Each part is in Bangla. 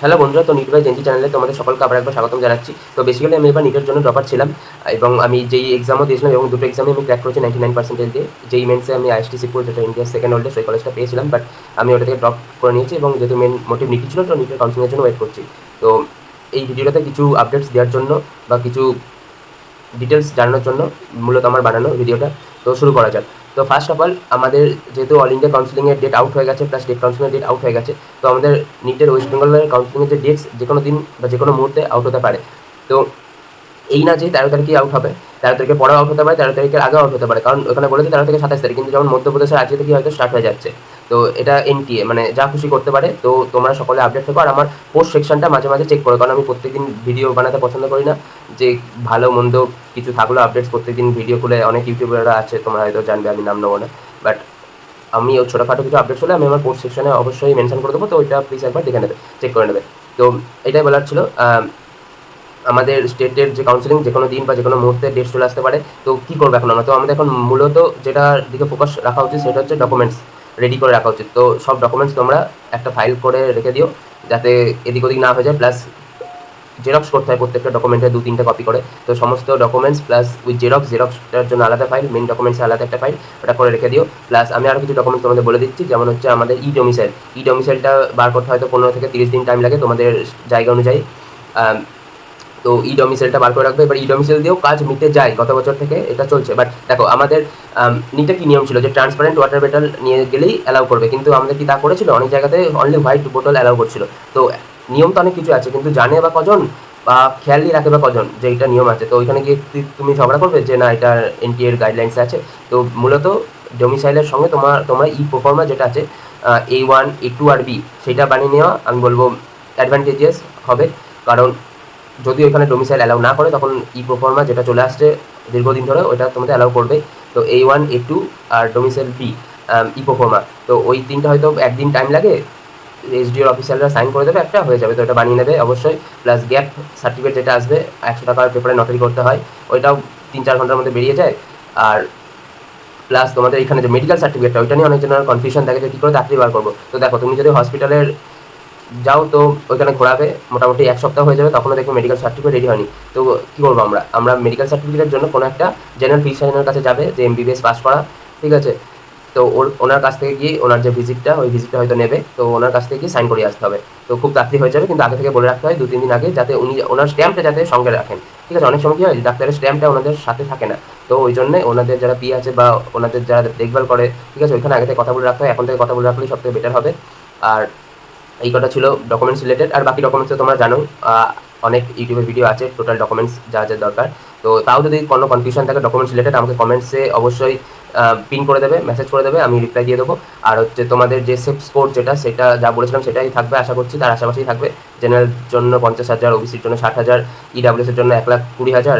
হ্যালো বন্ধুরা, তো নিট বাই জেনজি চ্যানেলে তোমাদের সকলকে আবার একবার স্বাগতম জানাচ্ছি। তো বেসিক্যালি আমি এবার নিটের জন্য ড্রপার ছিলাম এবং আমি যেই এক্সামও দিয়েছিলাম এবং দুটো এক্সামে আমি ক্র্যাক করেছি 99% দিয়ে। যেই মেন্সে আমি আইএসটিসিপুর, যেটা ইন্ডিয়ার সেকেন্ড ওল্ডেস্ট, ওই কলেজটা পেয়েছিলাম, বাট আমি ওটা থেকে ড্রপ করে নিয়েছি এবং যেহেতু মেন মোটিভ নিটি ছিল, তো নিটের কাউন্সিলিংয়ের জন্য ওয়েট করছি। তো এই ভিডিওটাতে কিছু আপডেটস দেওয়ার জন্য বা কিছু ডিটেলস জানানোর জন্য মূলত আমার বানানো ভিডিওটা। তো শুরু করা যাক। তো ফার্স্ট অফ অল, আমাদের যেহেতু অল ইন্ডিয়া কাউন্সিলিংয়ের ডেট আউট হয়ে গেছে, প্লাস স্টেট কাউন্সিলিংয়ের ডেট আউট হয়ে গেছে, তো আমাদের নিটের ওয়েস্ট বেঙ্গলের কাউন্সিলিংয়ের যে ডেটস যে কোনো দিন বা যে কোনো মুহূর্তে আউট হতে পারে। তো এই না যে 13 তারিখে আউট হবে, 13 তারিখের পরেও আউট হতে পারে, 13 তারিখের আগেও আউট হতে পারে, কারণ ওখানে বলেছে 13 থেকে 27 তারিখ, কিন্তু যেমন মধ্যপ্রদেশের আজকে থেকে হয়তো স্টার্ট হয়ে যাচ্ছে। তো এটা এনটিএ, মানে যা খুশি করতে পারে। তো তোমরা সকলে আপডেট থেকো, আর আমার পোস্ট সেকশনটা মাঝে মাঝে চেক করো, কারণ আমি প্রত্যেকদিন ভিডিও বানাতে পছন্দ করি না। যে ভালো মন্দ কিছু থাকলো আপডেটস প্রত্যেকদিন ভিডিও খুলে, অনেক ইউটিউবাররা আছে, তোমরা হয়তো জানবে, আমি নাম নেবো না, বাট আমি ওই ছোটোখাটো কিছু আপডেটস হলে আমি আমার পোস্ট সেকশনে অবশ্যই মেনশন করে দেবো। তো ওইটা প্লিজ একবার দেখে নেবে, চেক করে নেবে। তো এটাই বলার ছিল। আমাদের স্টেটের যে কাউন্সিলিং যে কোনো দিন বা যে কোনো মুহূর্তে ডেট চলে আসতে পারে। তো কী করবো এখন আমরা? তো আমাদের এখন মূলত যেটার দিকে ফোকাস রাখা উচিত সেটা হচ্ছে ডকুমেন্টস রেডি করে রাখা উচিত। তো সব ডকুমেন্টস তোমরা একটা ফাইল করে রেখে দিও, যাতে এদিক ওদিক না হয়ে যায়। প্লাস জেরক্স করতে হয় প্রত্যেকটা ডকুমেন্টের 2-3টে কপি করে। তো সমস্ত ডকুমেন্টস প্লাস উইথ জেরক্সটার জন্য আলাদা ফাইল, মেন ডকুমেন্টসের আলাদা একটা ফাইল, ওটা করে রেখে দিও। প্লাস আমি আরও কিছু ডকুমেন্টস তোমাদের বলে দিচ্ছি, যেমন হচ্ছে আমাদের ডোমিসাইলটা বার করতে হয়তো 15 থেকে 30 দিন টাইম লাগে তোমাদের জায়গা অনুযায়ী। তো ডোমিসাইলটা বার করে রাখবে। এবার ডোমিসাইল দিয়েও কাজ মিটে যায়, গত বছর থেকে এটা চলছে। বাট দেখো, আমাদের নিটে কি নিয়ম ছিল যে ট্রান্সপারেন্ট ওয়াটার বোতল নিয়ে গেলেই অ্যালাউ করবে, কিন্তু আমাদের কি তা করেছিল? অনেক জায়গাতে অনলি হোয়াইট বোতল অ্যালাউ করছিল। তো নিয়ম তো অনেক কিছু আছে, কিন্তু জানে বা কজন, বা খেয়ালই রাখে বা কজন যে এটা নিয়ম আছে? তো ওইখানে গিয়ে তুমি ঝগড়া করবে যে না, এটা এনটিএর গাইডলাইন্স আছে। তো মূলত ডোমিসাইলের সঙ্গে তোমরা প্রোফর্মা যেটা আছে, A1 A2 আর বি, সেটা বানিয়ে নেওয়া আমি বলবো অ্যাডভান্টেজিয়াস হবে। কারণ যদি ওইখানে ডোমিসাইল অ্যালাউ না করে, তখন প্রোফর্মা যেটা চলে আসছে দীর্ঘদিন ধরে, ওইটা তোমাদের অ্যালাউ করবে। তো A1 A2 আর ডোমিসাইল বি, প্রোফর্মা, তো ওই তিনটা হয়তো একদিন টাইম লাগে, এসডিওর অফিসাররা সাইন করে দেবে, একটা হয়ে যাবে। তো এটা বানিয়ে নেবে অবশ্যই। প্লাস গ্যাপ সার্টিফিকেট যেটা আসবে, 100 টাকার পেপারে নটারি করতে হয়, ওইটাও 3-4 ঘন্টার মধ্যে বেরিয়ে যায়। আর প্লাস তোমাদের এখানে যে মেডিকেল সার্টিফিকেটটা, ওইটা নিয়ে অনেক জনের কনফিউশন থাকে যে কী করে তাড়াতাড়ি বার করবো। তো দেখো, তুমি যদি হসপিটালের যাও, তো ওইখানে ঘোরাবে মোটামুটি 1 সপ্তাহ হয়ে যাবে, তখনও দেখবে মেডিকেল সার্টিফিকেট রেডি হয়নি। তো কী করবো আমরা মেডিকেল সার্টিফিকেটের জন্য কোনো একটা জেনারেল ফিজিশিয়ানের কাছে যাবে, যে এমবিবিএস পাস করা, ঠিক আছে? তো ওনার কাছ থেকে গিয়ে ওনার যে ভিজিটটা, ওই ভিজিটটা হয়তো নেবে, তো ওনার কাছ থেকে গিয়ে সাইন করিয়ে আসতে হবে। তো খুব তাড়াতাড়ি হয়ে যাবে, কিন্তু আগে থেকে বলে রাখতে হয় 2-3 দিন আগে, যাতে উনি ওনার স্ট্যাম্পটা যাতে সঙ্গে রাখেন, ঠিক আছে? অনেক সময় কী হয়, ডাক্তারের স্ট্যাম্পটা ওনাদের সাথে থাকে না। তো ওই জন্য ওনাদের যারা পি আছে বা ওনাদের যারা দেখভাল করে, ঠিক আছে, ওইখানে আগে থেকে কথা বলে রাখতে হয়। এখন থেকে কথা বলে রাখলেই সবথেকে বেটার হবে। আর এই কটা ছিল ডকুমেন্টস রিলেটেড। আর বাকি ডকুমেন্টস তো তোমরা জানো, অনেক ইউটিউবে ভিডিও আছে টোটাল ডকুমেন্টস যা যা দরকার। তো তাও যদি কোনো কনফিউশন থাকে ডকুমেন্টস রিলেটেড, আমাকে কমেন্টসে অবশ্যই পিন করে দেবে, মেসেজ করে দেবে, আমি রিপ্লাই দিয়ে দেবো। আর হচ্ছে তোমাদের যে সেফ স্কোর যেটা, সেটা যা বলেছিলাম সেটাই থাকবে আশা করছি, তার আশেপাশেই থাকবে। জেনারেল জন্য 50,000, ওবিসির জন্য 60,000, ইডাব্লিউএসের জন্য 1,20,000,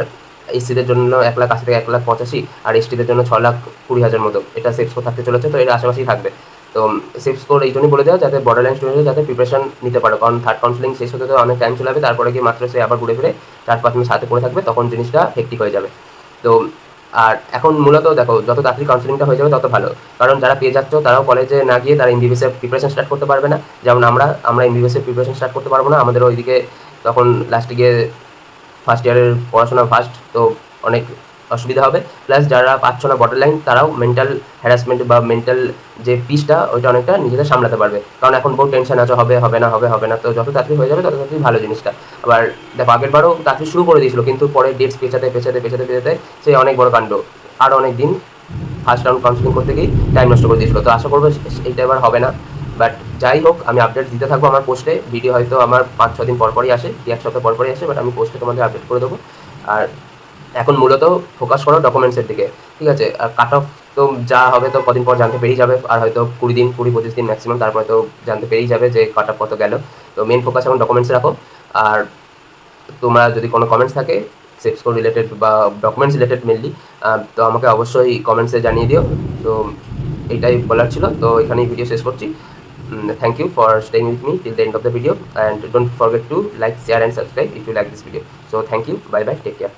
এসসিদের জন্য 1,80,000 থেকে 1,85,000, আর এসটিদের জন্য 6,20,000 মতো এটা সেফ স্কোর থাকতে চলেছে। তো এর আশেপাশেই থাকবে। তো সেফ স্কোর এই জন্যই বলে দেওয়া, যাতে বর্ডারলাইন স্টুডেন্টরা যাতে প্রিপারেশন নিতে পারো, কারণ থার্ড কাউন্সিলিং শেষ হতে তো অনেক টাইম চলে যাবে, তারপরে গিয়ে মাত্র সে আবার ঘুরে ফিরে 4-5 মিনিট সাথে পড়ে থাকবে, তখন জিনিসটা হেক্টিক হয়ে যাবে। তো আর এখন মূলত দেখো, যত তাড়াতাড়ি কাউন্সিলিংটা হয়ে যাবে তত ভালো, কারণ যারা পেয়ে যাচ্ছ তারাও কলেজে না গিয়ে তারা এমবিবিএসের প্রিপারেশন স্টার্ট করতে পারবে না। যেমন আমরা এমবিবিএসের প্রিপারেশন স্টার্ট করতে পারবো না, আমাদের ওইদিকে তখন লাস্টে গিয়ে ফার্স্ট ইয়ারের পড়াশোনা ফার্স্ট, তো অনেক অসুবিধা হবে। প্লাস যারা পাচ্ছ না বর্ডার লাইন, তারাও মেন্টাল হ্যারাসমেন্ট বা মেন্টাল যে পিসটা, ওইটা অনেকটা নিজেদের সামলাতে পারবে, কারণ এখন বহু টেনশন আছে, হবে না। তো যত তাড়াতাড়ি হয়ে যাবে তত তাড়াতাড়ি ভালো জিনিসটা। আবার দেখো, আগের বারও তাড়াতাড়ি শুরু করে দিয়েছিল, কিন্তু পরে ডেটস পেছাতে সে অনেক বড় কাণ্ড, আরও অনেক দিন ফার্স্ট রাউন্ড কাউন্সিলিং করতে গিয়ে টাইম নষ্ট করে দিয়েছিল। তো আশা করবো এইটা এবার হবে না। বাট যাই হোক, আমি আপডেট দিতে থাকবো আমার পোস্টে। ভিডিও হয়তো আমার 5-6 দিন পরপরই আসে, 1 সপ্তাহ পরপরই আসে, বাট আমি পোস্টে তোমাদের আপডেট করে দেবো। আর এখন মূলত ফোকাস করো ডকুমেন্টসের দিকে, ঠিক আছে? আর কাট অফ তো যা হবে তো কদিন পর জানতে পেরেই যাবে, আর হয়তো 20-25 দিন ম্যাক্সিমাম, তারপরে তো জানতে পেরেই যাবে যে কাট অফ কত গেল। তো মেন ফোকাস এখন ডকুমেন্টস রাখো। আর তোমরা যদি কোনো কমেন্টস থাকে সেফ স্কোর রিলেটেড বা ডকুমেন্টস রিলেটেড মেনলি, তো আমাকে অবশ্যই কমেন্টসে জানিয়ে দিও। তো এইটাই বলার ছিল। তো এখানেই ভিডিও শেষ করছি। Thank you for staying with me till the end of the video, and don't forget to like, share and subscribe if you like this video. So thank you, bye bye, take care.